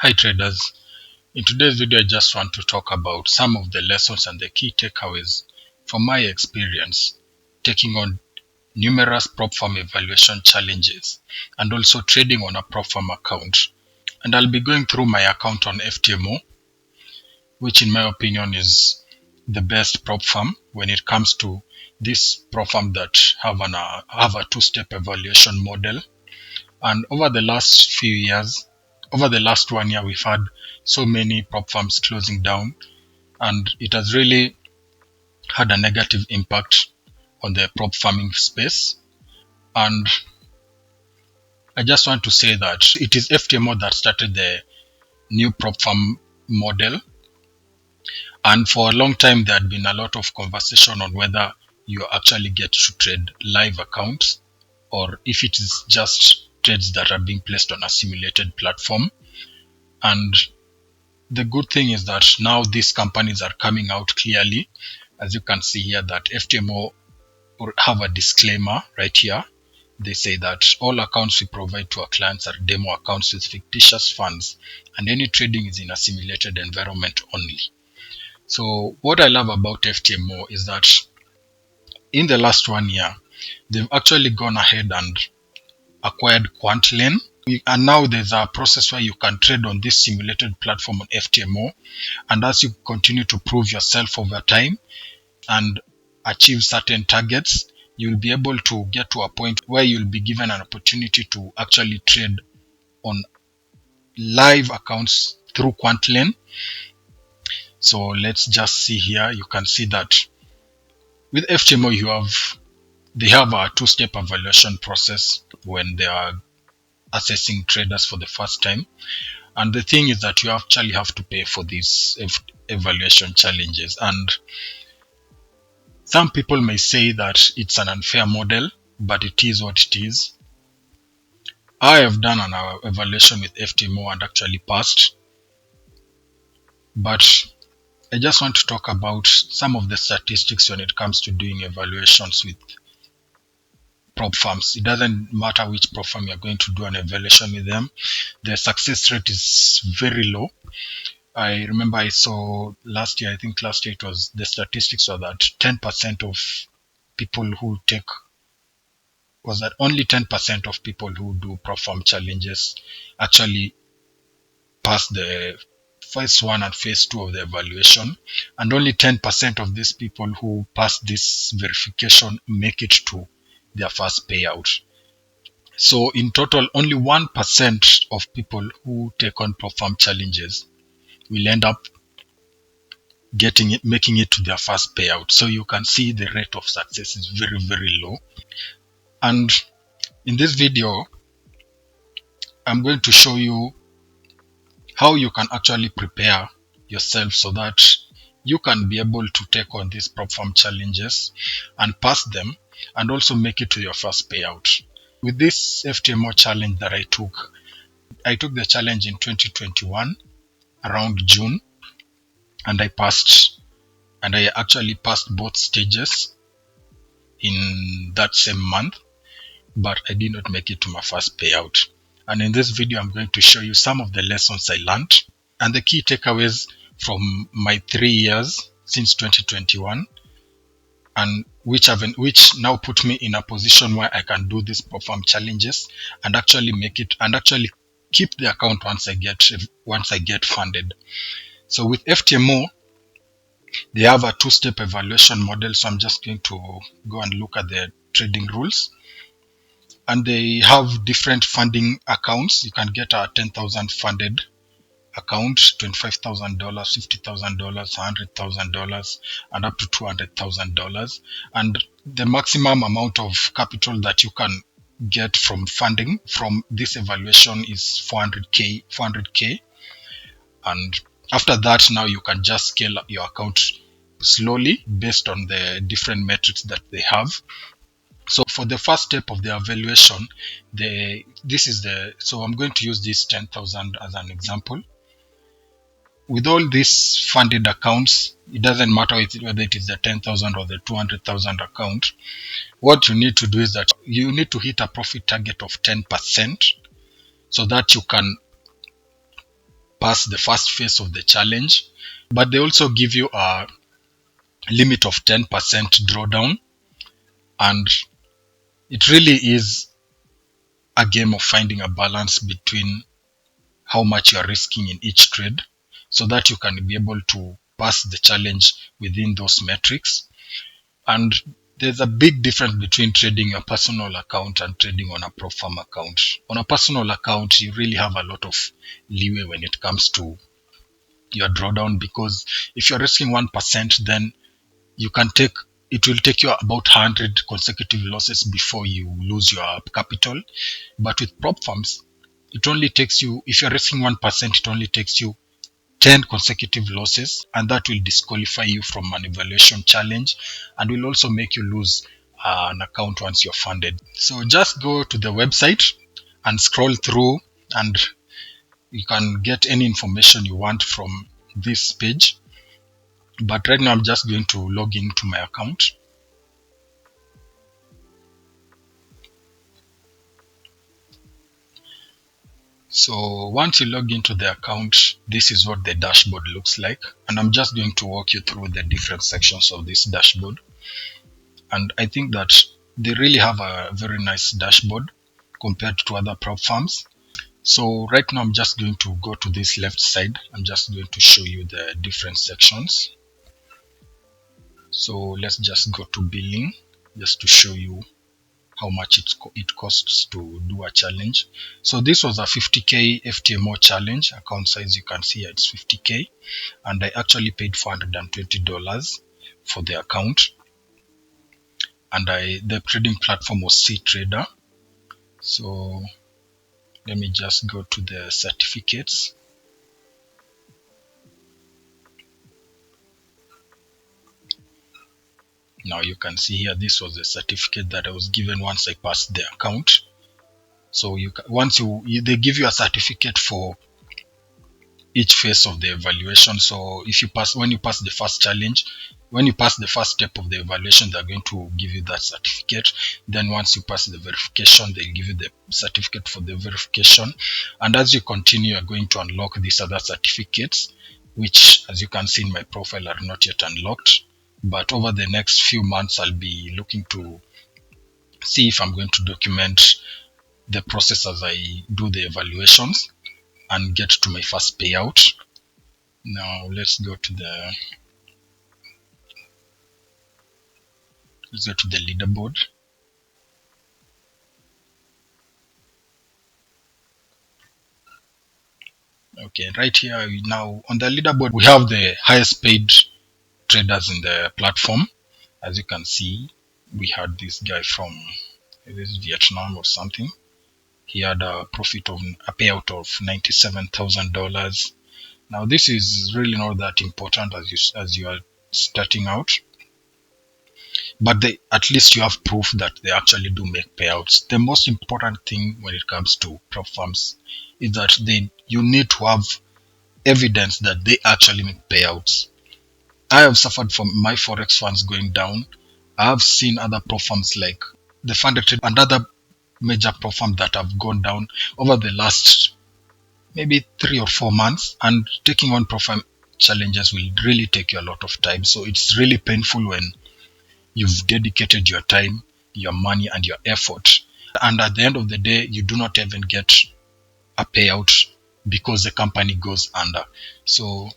Hi traders, in today's video I just want to talk about some of the lessons and the key takeaways from my experience taking on numerous prop firm evaluation challenges and also trading on a prop firm account. And I'll be going through my account on FTMO, which in my opinion is the best prop firm when it comes to this prop firm that have a two-step evaluation model. And over the last few years, over the last 1 year, we've had so many prop firms closing down, and it has really had a negative impact on the prop farming space. And I just want to say that it is FTMO that started the new prop firm model. And for a long time, there had been a lot of conversation on whether you actually get to trade live accounts or if it is just trades that are being placed on a simulated platform. And the good thing is that now these companies are coming out clearly. As you can see here, that FTMO have a disclaimer right here. They say that all accounts we provide to our clients are demo accounts with fictitious funds, and any trading is in a simulated environment only. So what I love about FTMO is that in the last 1 year, they've actually gone ahead and acquired QuantLane, and now there's a process where you can trade on this simulated platform on FTMO, and as you continue to prove yourself over time and achieve certain targets, you'll be able to get to a point where you'll be given an opportunity to actually trade on live accounts through QuantLane. So let's just see here. You can see that with FTMO they have a two-step evaluation process when they are assessing traders for the first time. And the thing is that you actually have to pay for these evaluation challenges. And some people may say that it's an unfair model, but it is what it is. I have done an evaluation with FTMO and actually passed. But I just want to talk about some of the statistics when it comes to doing evaluations with prop firms. It doesn't matter which prop firm you're going to do an evaluation with them. The success rate is very low. I remember I saw last year, I think last year it was, the statistics were that 10% of people who take, was that only 10% of people who do prop firm challenges actually pass the phase 1 and phase 2 of the evaluation, and only 10% of these people who pass this verification make it to their first payout. So in total, only 1% of people who take on prop firm challenges will end up making it to their first payout. So you can see the rate of success is very, very low. And in this video, I'm going to show you how you can actually prepare yourself so that you can be able to take on these prop firm challenges and pass them and also make it to your first payout. With this FTMO challenge that I took the challenge in 2021 around June, and I passed, and I actually passed both stages in that same month, but I did not make it to my first payout. And in this video, I'm going to show you some of the lessons I learned and the key takeaways from my 3 years since 2021, and which now put me in a position where I can do these prop firm challenges and actually make it and actually keep the account once I get funded. So with FTMO, they have a two-step evaluation model. So I'm just going to go and look at the trading rules. And they have different funding accounts. You can get a 10,000 funded account, $25,000, $50,000, $100,000, and up to $200,000. And the maximum amount of capital that you can get from funding from this evaluation is 400K. And after that, now you can just scale up your account slowly based on the different metrics that they have. So for the first step of the evaluation, so I'm going to use this 10,000 as an example. With all these funded accounts, it doesn't matter whether it is the 10,000 or the 200,000 account. What you need to do is that you need to hit a profit target of 10% so that you can pass the first phase of the challenge. But they also give you a limit of 10% drawdown, and it really is a game of finding a balance between how much you are risking in each trade so that you can be able to pass the challenge within those metrics. And there's a big difference between trading your personal account and trading on a prop firm account. On a personal account, you really have a lot of leeway when it comes to your drawdown, because if you're risking 1%, then it will take you about 100 consecutive losses before you lose your capital. But with prop firms, it only takes you, if you're risking 1%, it only takes you 10 consecutive losses, and that will disqualify you from an evaluation challenge and will also make you lose an account once you're funded. So just go to the website and scroll through, and you can get any information you want from this page. But right now I'm just going to log into my account. So once you log into the account, this is what the dashboard looks like. And I'm just going to walk you through the different sections of this dashboard. And I think that they really have a very nice dashboard compared to other prop firms. So right now I'm just going to go to this left side. I'm just going to show you the different sections. So let's just go to billing, just to show you how much it costs to do a challenge. So this was a 50k FTMO challenge. Account size, you can see here, it's 50k, and I actually paid $420 for the account. And the trading platform was Trader. So let me just go to the certificates. Now you can see here, this was the certificate that I was given once I passed the account. So they give you a certificate for each phase of the evaluation. So when you pass the first challenge, when you pass the first step of the evaluation, they're going to give you that certificate. Then once you pass the verification, they'll give you the certificate for the verification. And as you continue, you're going to unlock these other certificates, which, as you can see in my profile, are not yet unlocked. But over the next few months, I'll be looking to see if I'm going to document the process as I do the evaluations and get to my first payout. Now let's go to the leaderboard. Okay, right here now on the leaderboard, we have the highest paid traders in the platform. As you can see, we had this guy from Vietnam or something. He had a payout of $97,000. Now this is really not that important as you are starting out, but at least you have proof that they actually do make payouts. The most important thing when it comes to prop firms is that you need to have evidence that they actually make payouts. I have suffered from my forex funds going down. I have seen other prop firms like the Funded Trade and other major prop firms that have gone down over the last maybe 3 or 4 months, and taking on prop firm challenges will really take you a lot of time. So it's really painful when you've dedicated your time, your money, and your effort, and at the end of the day you do not even get a payout because the company goes under. So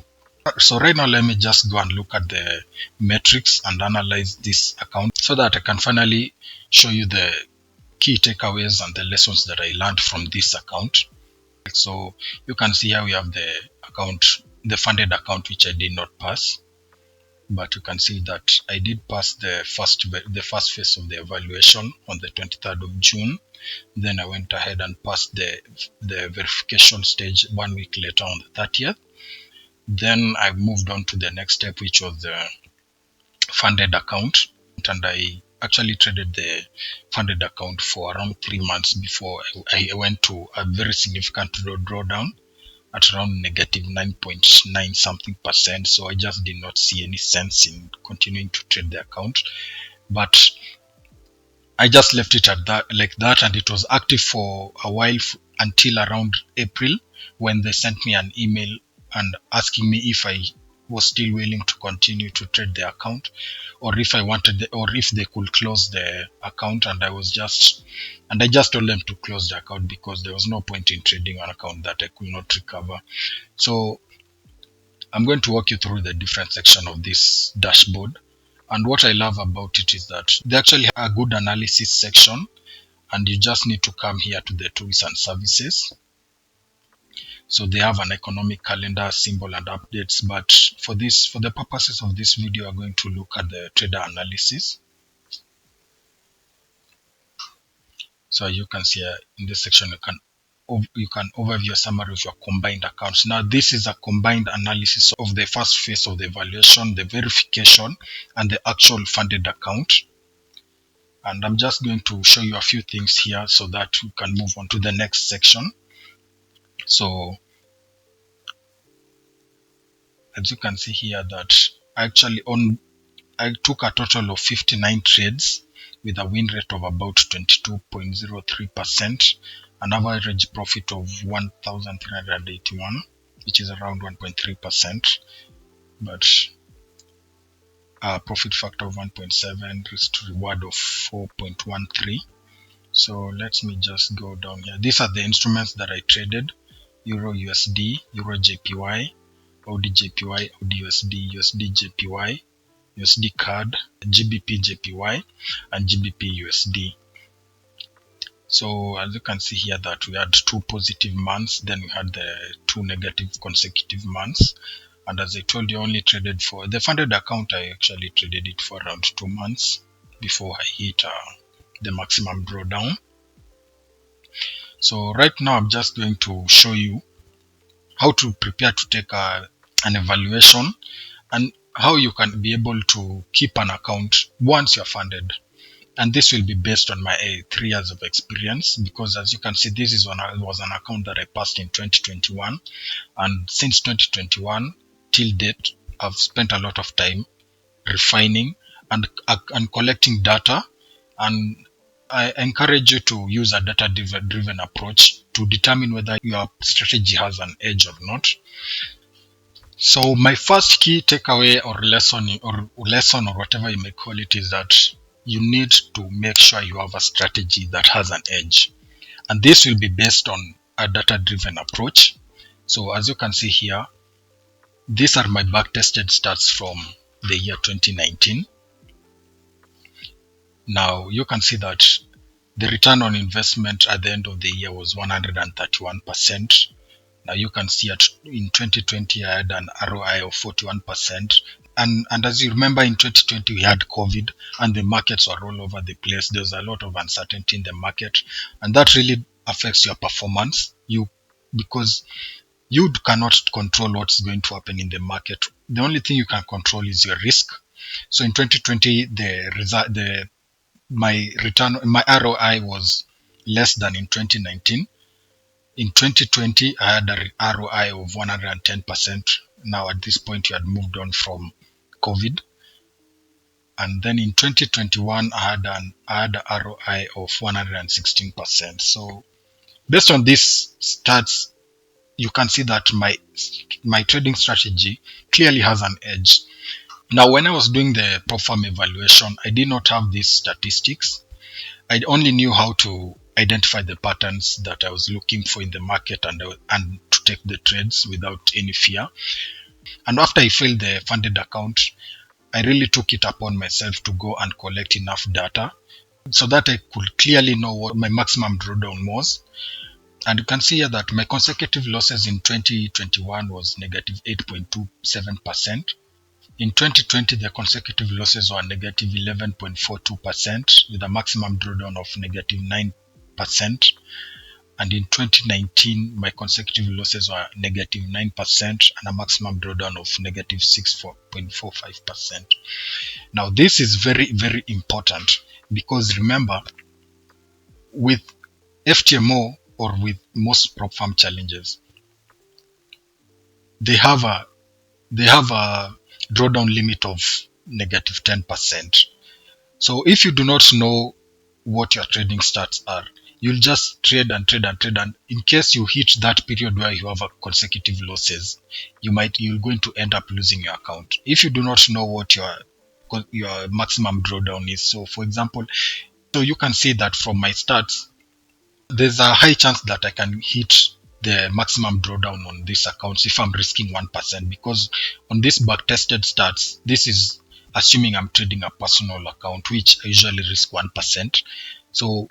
right now, let me just go and look at the metrics and analyze this account so that I can finally show you the key takeaways and the lessons that I learned from this account. So you can see here we have the funded account, which I did not pass, but you can see that I did pass the first phase of the evaluation on the 23rd of June. Then I went ahead and passed the verification stage 1 week later on the 30th. Then I moved on to the next step, which was the funded account, and I actually traded the funded account for around 3 months before I went to a very significant drawdown at around negative 9.9 something percent. So I just did not see any sense in continuing to trade the account, but I just left it at that, like that, and it was active for a while until around April, when they sent me an email and asking me if I was still willing to continue to trade the account, or if I wanted or if they could close the account. And I just told them to close the account because there was no point in trading an account that I could not recover. So I'm going to walk you through the different section of this dashboard. And what I love about it is that they actually have a good analysis section, and you just need to come here to the tools and services. So they have an economic calendar, symbol, and updates. But for the purposes of this video, I'm going to look at the trader analysis. So you can see in this section, you can overview a summary of your combined accounts. Now, this is a combined analysis of the first phase of the evaluation, the verification, and the actual funded account. And I'm just going to show you a few things here so that we can move on to the next section. So as you can see here, that I took a total of 59 trades with a win rate of about 22.03%, an average profit of 1,381, which is around 1.3%, but a profit factor of 1.7, risk to reward of 4.13. So let me just go down here. These are the instruments that I traded: Euro USD, Euro JPY, AUD JPY, AUD USD, USD JPY, USD CAD, GBP JPY, and GBP USD. So as you can see here, that we had 2 positive months, then we had the 2 negative consecutive months. And as I told you, I only traded for the funded account. I actually traded it for around 2 months before I hit the maximum drawdown. So right now I'm just going to show you how to prepare to take an evaluation, and how you can be able to keep an account once you're funded. And this will be based on my 3 years of experience, because as you can see, this was an account that I passed in 2021, and since 2021 till date, I've spent a lot of time refining and collecting data. And I encourage you to use a data-driven approach to determine whether your strategy has an edge or not. So my first key takeaway or lesson or whatever you may call it is that you need to make sure you have a strategy that has an edge. And this will be based on a data-driven approach. So as you can see here, these are my back-tested stats from the year 2019. Now you can see that the return on investment at the end of the year was 131%. Now you can see in 2020 I had an ROI of 41%. And as you remember, in 2020 we had COVID and the markets were all over the place. There's a lot of uncertainty in the market, and that really affects your performance. Because you cannot control what's going to happen in the market. The only thing you can control is your risk. So in 2020, my ROI was less than in 2019. In 2020, I had a ROI of 110%. Now at this point, you had moved on from COVID. And then in 2021, I had an ROI of 116%. So based on these stats, you can see that my trading strategy clearly has an edge. Now, when I was doing the prop firm evaluation, I did not have these statistics. I only knew how to identify the patterns that I was looking for in the market and to take the trades without any fear. And after I filled the funded account, I really took it upon myself to go and collect enough data so that I could clearly know what my maximum drawdown was. And you can see here that my consecutive losses in 2021 was negative 8.27%. In 2020, the consecutive losses were negative 11.42% with a maximum drawdown of negative 9%. And in 2019, my consecutive losses were negative 9% and a maximum drawdown of negative 6.45%. Now, this is very, very important, because remember, with FTMO or with most prop firm challenges, they have a drawdown limit of negative 10%. So if you do not know what your trading stats are, you'll just trade and trade and trade, and in case you hit that period where you have a consecutive losses, you're going to end up losing your account if you do not know what your maximum drawdown is. So for example, so you can see that from my stats, there's a high chance that I can hit the maximum drawdown on these accounts if I'm risking 1%, because on this backtested stats, this is assuming I'm trading a personal account, which I usually risk 1%. So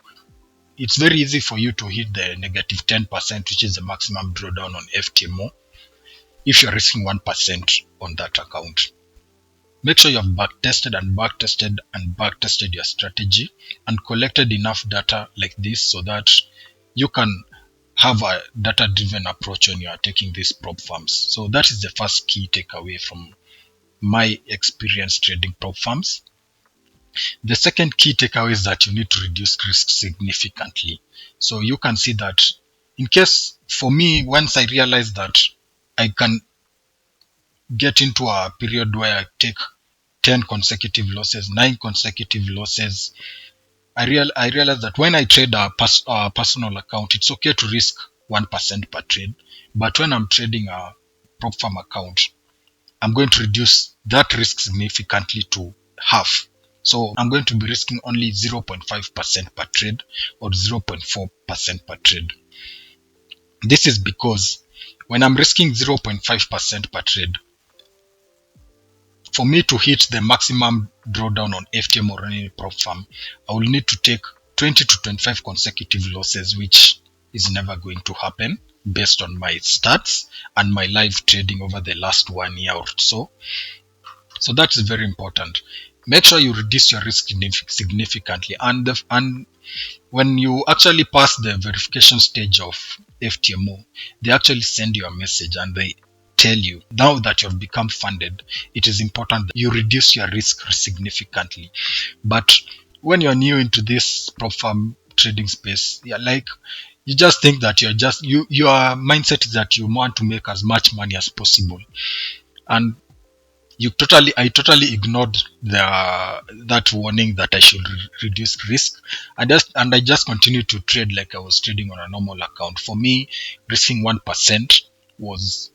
it's very easy for you to hit the negative 10%, which is the maximum drawdown on FTMO, if you're risking 1% on that account. Make sure you have backtested and backtested and backtested your strategy and collected enough data like this so that you can have a data-driven approach when you are taking these prop firms. So that is the first key takeaway from my experience trading prop firms. The second key takeaway is that you need to reduce risk significantly. So you can see that in case, for me, once I realized that I can get into a period where I take 10 consecutive losses, 9 consecutive losses, I realized that when I trade a personal account, it's okay to risk 1% per trade. But when I'm trading a prop firm account, I'm going to reduce that risk significantly to half. So I'm going to be risking only 0.5% per trade or 0.4% per trade. This is because when I'm risking 0.5% per trade, for me to hit the maximum drawdown on FTM or any prop firm, I will need to take 20 to 25 consecutive losses, which is never going to happen based on my stats and my live trading over the last 1 year or so. So that is very important. Make sure you reduce your risk significantly, and when you actually pass the verification stage of FTMO, they actually send you a message and they tell you, now that you have become funded, it is important that you reduce your risk significantly. But when you're new into this prop firm trading space, you just think that your mindset is that you want to make as much money as possible, and I totally ignored that warning that I should reduce risk. I just continued to trade like I was trading on a normal account. For me, risking 1% was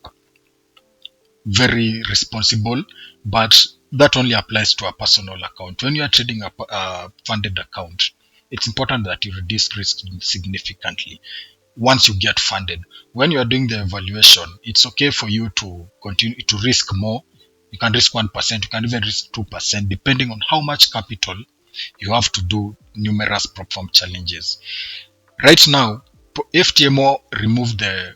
very responsible, but that only applies to a personal account. When you are trading a funded account, it's important that you reduce risk significantly once you get funded. When you are doing the evaluation, it's okay for you to continue to risk more. You can risk 1%, you can even risk 2%, depending on how much capital you have to do numerous prop firm challenges. Right now, FTMO removed the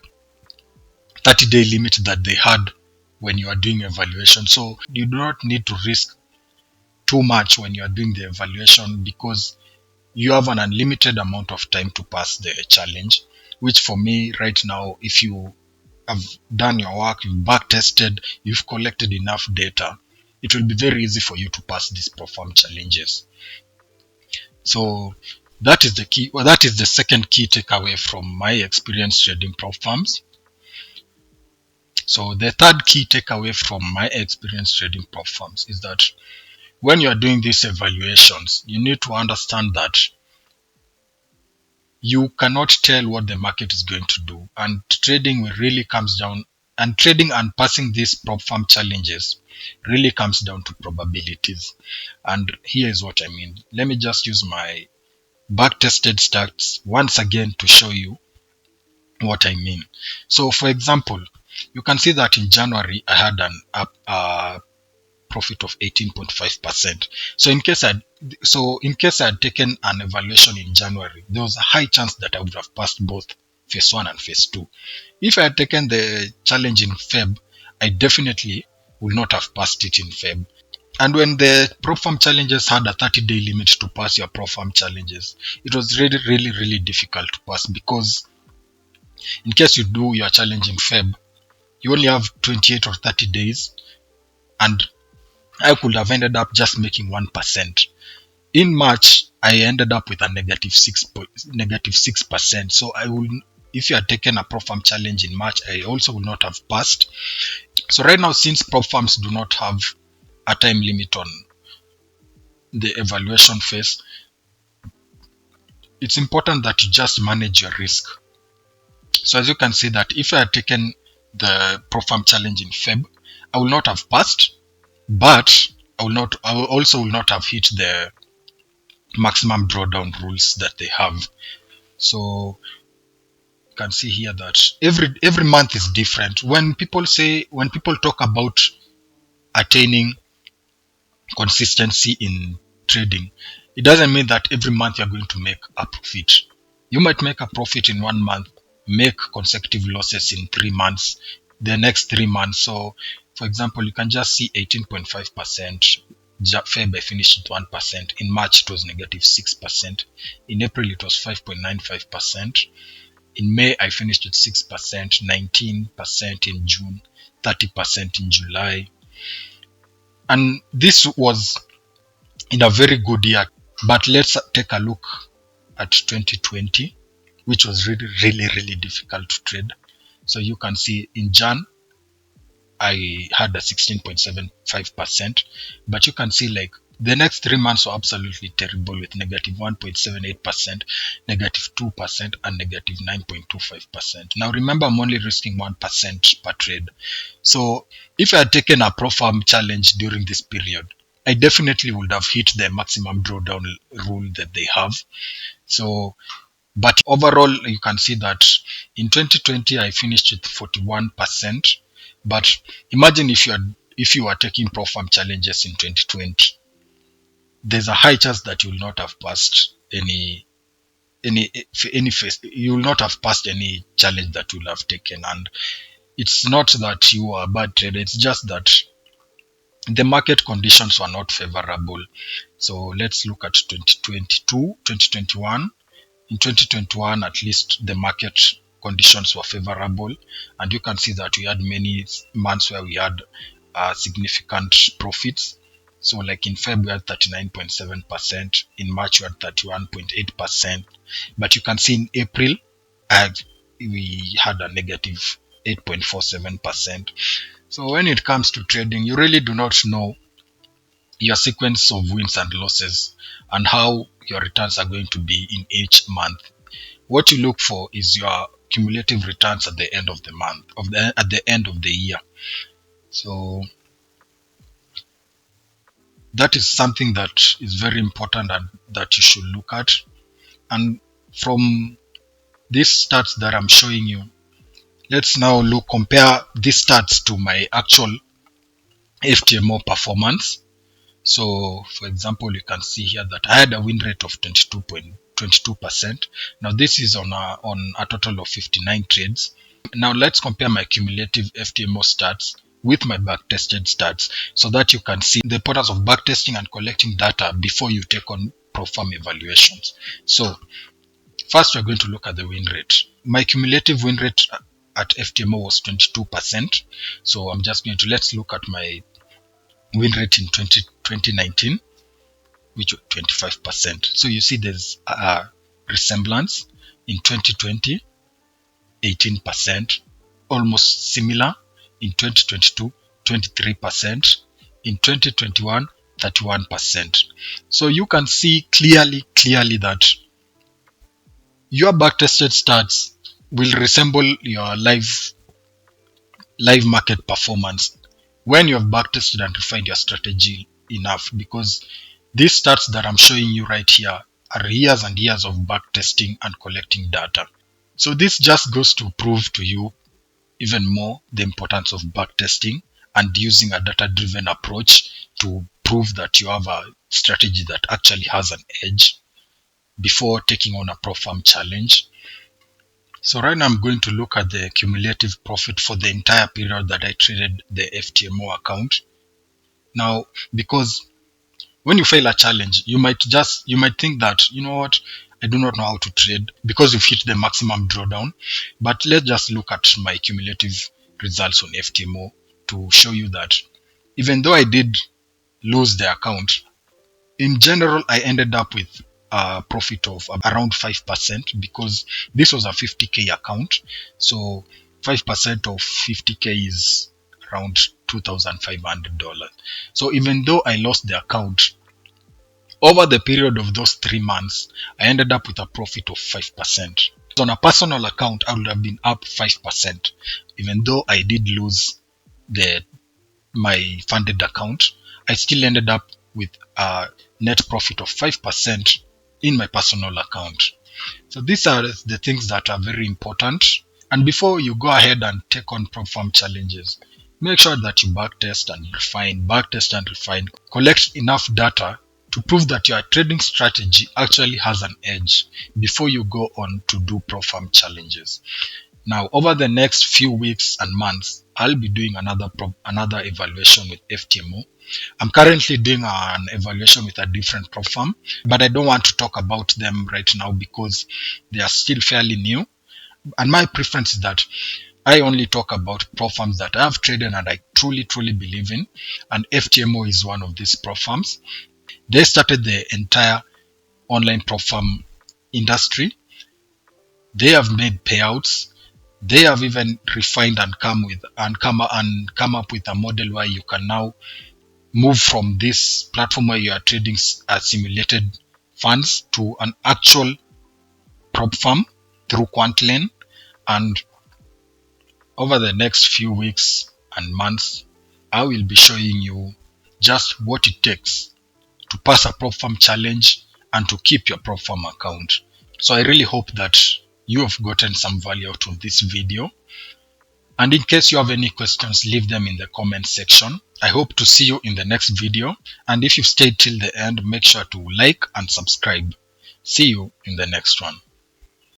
30-day limit that they had when you are doing evaluation. So you do not need to risk too much when you are doing the evaluation, because you have an unlimited amount of time to pass the challenge, which for me right now, if you have done your work, you've back tested, you've collected enough data, it will be very easy for you to pass these prop firm challenges. So that is the second key takeaway from my experience trading prop firms. So the third key takeaway from my experience trading prop firms is that when you are doing these evaluations, you need to understand that you cannot tell what the market is going to do, and trading really comes down, and trading and passing these prop firm challenges really comes down to probabilities. And here is what I mean. Let me just use my back tested stats once again to show you what I mean. So for example, you can see that in January I had an profit of 18.5%. So in case I had taken an evaluation in January, there was a high chance that I would have passed both phase 1 and phase 2. If I had taken the challenge in Feb, I definitely would not have passed it in Feb. And when the prop firm challenges had a 30-day limit to pass your prop firm challenges, it was really difficult to pass, because in case you do your challenge in Feb, you only have 28 or 30 days, and I could have ended up just making 1%. In March, I ended up with a negative 6%. So if you had taken a prop firm challenge in March, I also would not have passed. So right now, since prop firms do not have a time limit on the evaluation phase, it's important that you just manage your risk. So as you can see that if I had taken the Prop Farm Challenge in Feb, I will not have passed, but I also will not have hit the maximum drawdown rules that they have. So you can see here that every month is different. When people talk about attaining consistency in trading, it doesn't mean that every month you're going to make a profit. You might make a profit in 1 month, make consecutive losses in 3 months, the next 3 months. So for example, you can just see 18.5%. Feb I finished at 1%. In March it was negative 6%. In April it was 5.95%. In May I finished at 6%, 19% in June, 30% in July. And this was in a very good year. But let's take a look at 2020, which was really difficult to trade. So you can see in Jan I had a 16.75%, but you can see like the next 3 months were absolutely terrible with negative 1.78%, negative 2%, and negative 9.25%. Now remember, I'm only risking 1% per trade. So if I had taken a Prop Farm Challenge during this period, I definitely would have hit the maximum drawdown rule that they have. So, but overall, you can see that in 2020 I finished with 41%. But imagine if you are taking Prop Farm challenges in 2020, there's a high chance that you will not have passed any you will not have passed any challenge that you will have taken. And it's not that you are a bad trader, it's just that the market conditions were not favorable. So let's look at 2021. In 2021, at least the market conditions were favorable, and you can see that we had many months where we had significant profits. So like in February we had 39.7%, in March we had 31.8%, but you can see in April we had a negative 8.47%. So when it comes to trading, you really do not know your sequence of wins and losses and how your returns are going to be in each month. What you look for is your cumulative returns at the end of the month, at the end of the year. So that is something that is very important and that you should look at. And from these stats that I'm showing you, let's now compare these stats to my actual FTMO performance. So for example, you can see here that I had a win rate of 22%. Now this is on a total of 59 trades. Now let's compare my cumulative FTMO stats with my backtested stats so that you can see the importance of backtesting and collecting data before you take on Prop Farm evaluations. So first we're going to look at the win rate. My cumulative win rate at FTMO was 22%. So I'm just going to, let's look at my win rate in 2019, which was 25%. So you see there's a resemblance. In 2020, 18%, almost similar. In 2022, 23%. In 2021, 31%. So you can see clearly that your backtested stats will resemble your live market performance when you have backtested and refined your strategy enough, because these stats that I'm showing you right here are years and years of backtesting and collecting data. So this just goes to prove to you even more the importance of backtesting and using a data-driven approach to prove that you have a strategy that actually has an edge before taking on a Prop Farm challenge. So right now I'm going to look at the cumulative profit for the entire period that I traded the FTMO account. Now, because when you fail a challenge, you might think that, you know what, I do not know how to trade because you've hit the maximum drawdown. But let's just look at my cumulative results on FTMO to show you that even though I did lose the account, in general I ended up with a profit of around 5%, because this was a 50k account. So 5% of 50k is around $2,500. So even though I lost the account, Over the period of those 3 months, I ended up with a profit of 5%. On a personal account, I would have been up 5%, even though I did lose my funded account. I still ended up with a net profit of 5% in my personal account. So these are the things that are very important. And before you go ahead and take on prop farm challenges, make sure that you backtest and refine, collect enough data to prove that your trading strategy actually has an edge before you go on to do prop farm challenges. Now, over the next few weeks and months, I'll be doing another evaluation with FTMO. I'm currently doing an evaluation with a different prop farm, but I don't want to talk about them right now because they are still fairly new. And my preference is that I only talk about prop farms that I have traded and I truly believe in. And FTMO is one of these prop farms. They started the entire online prop farm industry. They have made payouts. They have even refined and come up with a model where you can now move from this platform where you are trading simulated funds to an actual prop farm through Quantlane. And over the next few weeks and months, I will be showing you just what it takes to pass a prop farm challenge and to keep your prop farm account. So I really hope that you have gotten some value out of this video. And in case you have any questions, leave them in the comment section. I hope to see you in the next video. And if you've stayed till the end, make sure to like and subscribe. See you in the next one.